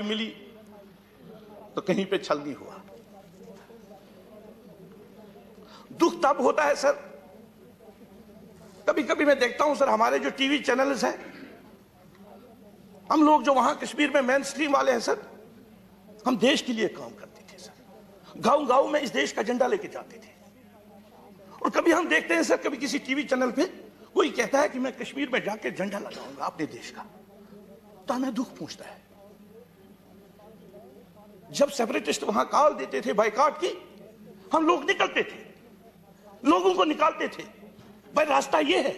मिली तो कहीं पे छल नहीं हुआ। दुख तब होता है सर, कभी कभी मैं देखता हूं सर, हमारे जो टीवी चैनल्स हैं, हम लोग जो वहां कश्मीर में मेन स्ट्रीम वाले हैं सर, हम देश के लिए काम करते थे सर, गांव गांव में इस देश का झंडा लेके जाते थे। और कभी हम देखते हैं सर, कभी किसी टीवी चैनल पे कोई कहता है कि मैं कश्मीर में जाके झंडा लगाऊंगा अपने देश का, तो हमें दुख पहुंचता है। जब सेपरेटिस्ट वहां कॉल देते थे बाइकआउट की, हम लोग निकलते थे, लोगों को निकालते थे, भाई रास्ता ये है,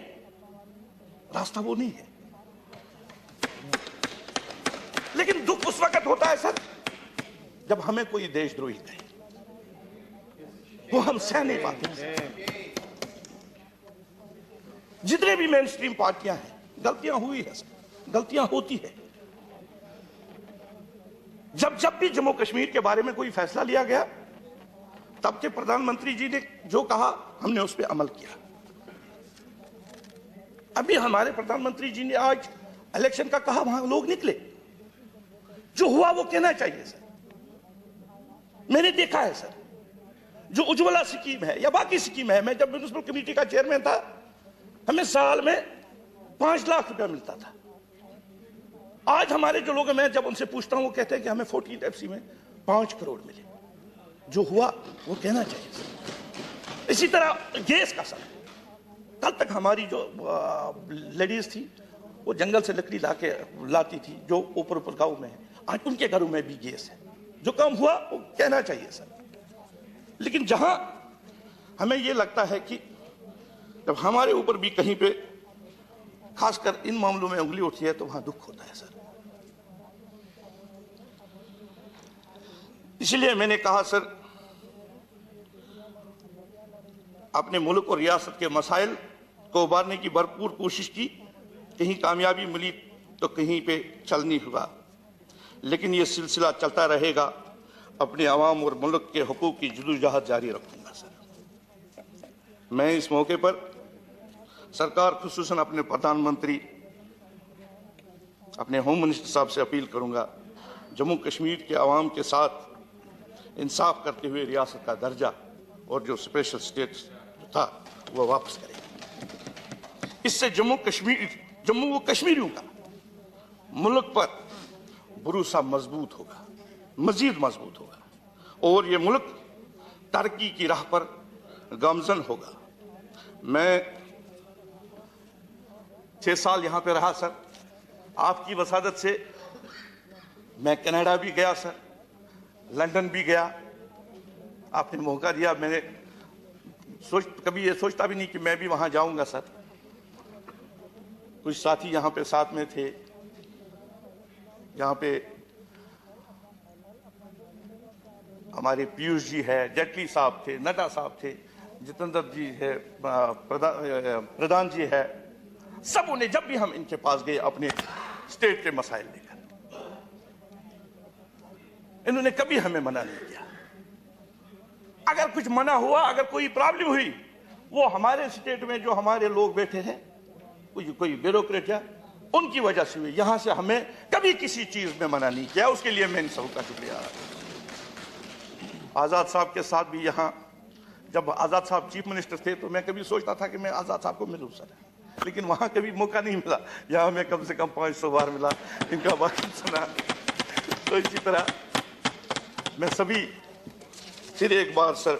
रास्ता वो नहीं है। लेकिन दुख उस वक्त होता है सर जब हमें कोई देशद्रोही कहे, वो हम सह नहीं पाते। जितने भी मेन स्ट्रीम पार्टियां हैं, गलतियां हुई है सर, गलतियां होती है। जब भी जम्मू कश्मीर के बारे में कोई फैसला लिया गया, तब के प्रधानमंत्री जी ने जो कहा, हमने उस पर अमल किया। अभी हमारे प्रधानमंत्री जी ने आज इलेक्शन का कहा, वहां लोग निकले, जो हुआ वो कहना चाहिए सर। मैंने देखा है सर, जो उज्ज्वला स्कीम है या बाकी स्कीम है, मैं जब म्युनिसिपल कमेटी का चेयरमैन था, हमें साल में 5 लाख रुपया मिलता था। आज हमारे जो लोग हैं, मैं जब उनसे पूछता हूं, वो कहते हैं कि हमें 14 FC में 5 करोड़ मिले। जो हुआ वो कहना चाहिए सर। इसी तरह गैस का सर, कल तक हमारी जो लेडीज थी, वो जंगल से लकड़ी लाती थी, जो ऊपर गांव में है, आज उनके घरों में भी गैस है। जो काम हुआ वो कहना चाहिए सर। लेकिन जहां हमें ये लगता है कि जब हमारे ऊपर भी कहीं पे खासकर इन मामलों में उंगली उठती है, तो वहां दुख होता है सर। इसलिए मैंने कहा सर, अपने मुल्क और रियासत के मसाइल को उबारने की भरपूर कोशिश की। कहीं कामयाबी मिली तो कहीं पे छल नहीं हुआ, लेकिन ये सिलसिला चलता रहेगा। अपने आवाम और मुल्क के हुकूक की जदोजहद जारी रखूंगा सर। मैं इस मौके पर सरकार, खुसूसन अपने प्रधानमंत्री, अपने होम मिनिस्टर साहब से अपील करूंगा, जम्मू कश्मीर के आवाम के साथ इंसाफ करते हुए रियासत का दर्जा और जो स्पेशल स्टेटस था वो वापस करें। इससे जम्मू व कश्मीरियों का मुल्क पर भरोसा मजबूत होगा, मजीद मजबूत होगा, और ये मुल्क तरक्की की राह पर गामजन होगा। मैं 6 साल यहां पे रहा सर, आपकी वसादत से मैं कनाडा भी गया सर, लंदन भी गया, आपने मौका दिया। मैंने कभी ये सोचता भी नहीं कि मैं भी वहां जाऊंगा सर। कुछ साथी यहां पे साथ में थे, यहाँ पे हमारे पीयूष जी है, जेटली साहब थे, नड्डा साहब थे, जितेंद्र जी है, प्रधान जी है। सब ने जब भी हम इनके पास गए अपने स्टेट के मसाइल लेकर, इन्होंने कभी हमें मना नहीं किया। अगर कुछ मना हुआ, अगर कोई प्रॉब्लम हुई, वो हमारे स्टेट में जो हमारे लोग बैठे हैं, कोई ब्यूरोक्रेट है, उनकी वजह से हुई। यहां से हमें कभी किसी चीज में मना नहीं किया, उसके लिए मैं इन सबका शुक्रिया। आजाद साहब के साथ भी यहाँ, जब आजाद साहब चीफ मिनिस्टर थे, तो मैं कभी सोचता था कि मैं आजाद साहब को मिलूं सर, लेकिन वहां कभी मौका नहीं मिला। यहाँ मैं कम से कम 500 बार मिला, इनका बात सुना। तो इसी तरह मैं सभी फिर एक बार सर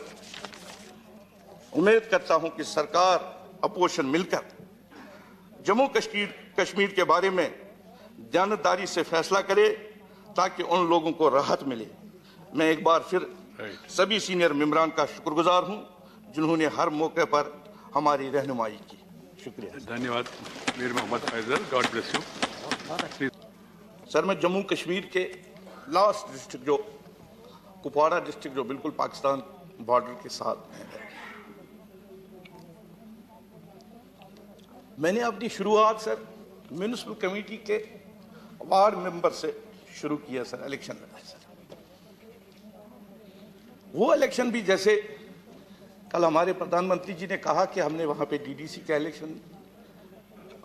उम्मीद करता हूं कि सरकार अपोजिशन मिलकर जम्मू कश्मीर के बारे में जानदारी से फैसला करे, ताकि उन लोगों को राहत मिले। मैं एक बार फिर सभी सीनियर मेंबरान का शुक्रगुजार हूं, जिन्होंने हर मौके पर हमारी रहनुमाई की। शुक्रिया, धन्यवाद। Mir Mohammad Faisal, God bless you. Sir, मैं जम्मू कश्मीर के लास्ट डिस्ट्रिक्ट, जो कुपवाड़ा डिस्ट्रिक्ट, जो बिल्कुल पाकिस्तान बॉर्डर के साथ है, मैंने अपनी शुरुआत सर म्युनिसिपल कमेटी के वार्ड मेंबर से शुरू किया सर। इलेक्शन लड़ा सर, वो इलेक्शन भी जैसे कल हमारे प्रधानमंत्री जी ने कहा कि हमने वहां पे DDC का इलेक्शन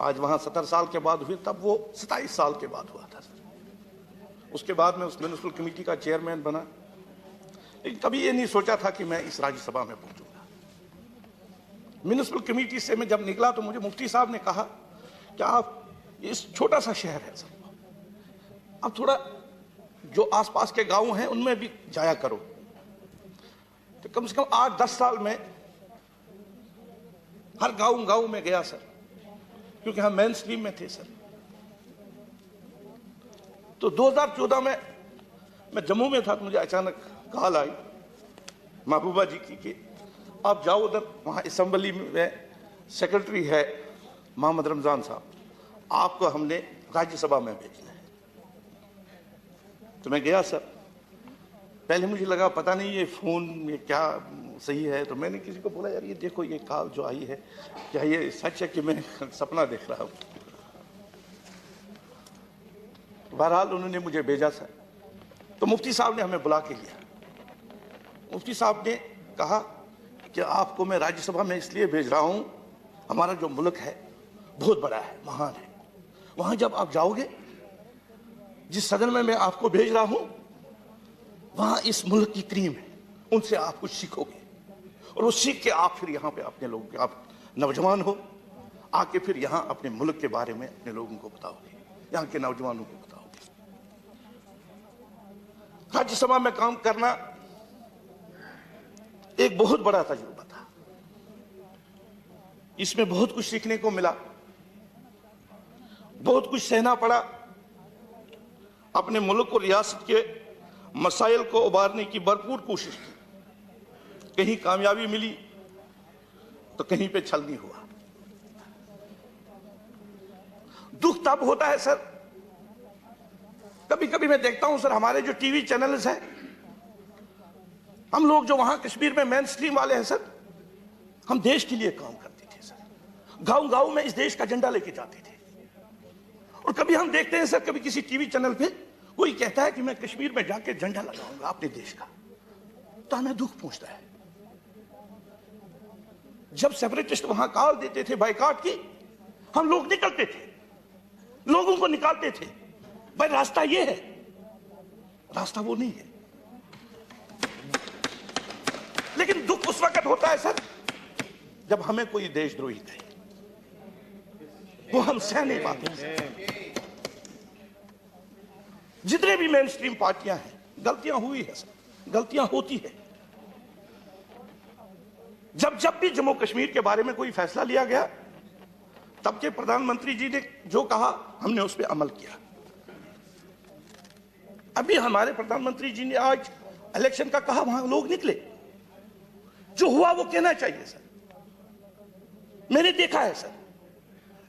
आज वहां 70 साल के बाद हुए, तब वो 27 साल के बाद हुआ था सर। उसके बाद मैं उस म्युनिसिपल कमेटी का चेयरमैन बना, लेकिन कभी ये नहीं सोचा था कि मैं इस राज्यसभा में पहुंचूंगा। म्युनिसिपल कमेटी से मैं जब निकला तो मुझे मुफ्ती साहब ने कहा कि आप, इस छोटा सा शहर है सर, अब थोड़ा जो आसपास के गांव हैं उनमें भी जाया करो। तो कम से कम 8-10 साल में हर गांव में गया सर, क्योंकि हम मेन स्ट्रीम में थे सर। तो 2014 में मैं जम्मू में था तो मुझे अचानक कॉल आई महबूबा जी की कि आप जाओ उधर, वहाँ असेंबली में सेक्रेटरी है मोहम्मद रमजान साहब, आपको हमने राज्यसभा में भेजना है। तो मैं गया सर। पहले मुझे लगा पता नहीं ये फोन ये क्या सही है, तो मैंने किसी को बोला यार ये देखो ये कॉल जो आई है क्या ये सच है कि मैं सपना देख रहा हूँ। बहरहाल उन्होंने मुझे भेजा सर। तो मुफ्ती साहब ने हमें बुला के लिया। मुफ्ती साहब ने कहा कि आपको मैं राज्यसभा में इसलिए भेज रहा हूं, हमारा जो मुल्क है बहुत बड़ा है, महान है। वहां जब आप जाओगे, जिस सदन में मैं आपको भेज रहा हूं, वहां इस मुल्क की क्रीम है, उनसे आप कुछ सीखोगे और वो सीख के आप फिर यहाँ पे अपने लोगों के, आप नौजवान हो, आके फिर यहाँ अपने मुल्क के बारे में अपने लोगों को बताओगे, यहाँ के नौजवानों को बताओगे। राज्यसभा में काम करना एक बहुत बड़ा तजुर्बा था। इसमें बहुत कुछ सीखने को मिला, बहुत कुछ सहना पड़ा। अपने मुल्क को, रियासत के मसाइल को उबारने की भरपूर कोशिश की। कहीं कामयाबी मिली तो कहीं पे छल नहीं हुआ। दुख तब होता है सर, कभी कभी मैं देखता हूं सर, हमारे जो टीवी चैनल्स हैं, हम लोग जो वहां कश्मीर में मेन स्ट्रीम वाले हैं सर, हम देश के लिए काम करते थे सर। गांव गांव में इस देश का झंडा लेके जाते थे। और कभी हम देखते हैं सर, कभी किसी टीवी चैनल पे कोई कहता है कि मैं कश्मीर में जाके झंडा लगाऊंगा अपने देश का, तो हमें दुख पहुंचता है। जब सेपरेटिस्ट वहां कॉल देते थे बाइकआउट की, हम लोग निकलते थे, लोगों को निकालते थे। भाई रास्ता ये है, रास्ता वो नहीं है। लेकिन दुख उस वक्त होता है सर जब हमें कोई देशद्रोही कहे, वो हम सह नहीं पाते। जितने भी मेन स्ट्रीम पार्टियां हैं, गलतियां हुई है सर, गलतियां होती है। जब भी जम्मू कश्मीर के बारे में कोई फैसला लिया गया, तब के प्रधानमंत्री जी ने जो कहा हमने उस पर अमल किया। अभी हमारे प्रधानमंत्री जी ने आज इलेक्शन का कहा, वहां लोग निकले, जो हुआ वो कहना चाहिए सर। मैंने देखा है सर,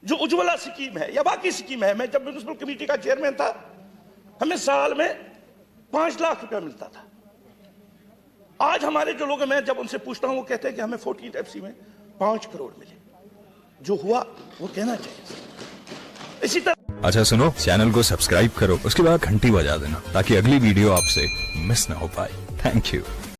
जो उज्ज्वला स्कीम है या बाकी स्कीम है, मैं जब म्युनिसिपल कमेटी का चेयरमैन था, हमें साल में 5 लाख रुपया मिलता था। आज हमारे जो लोग हैं, मैं जब उनसे पूछता हूं, वो कहते हैं कि हमें 14 FC में 5 करोड़ मिले। जो हुआ वो कहना चाहिए। इसी तरह अच्छा सुनो, चैनल को सब्सक्राइब करो, उसके बाद घंटी बजा देना ताकि अगली वीडियो आपसे मिस ना हो पाए। Thank you.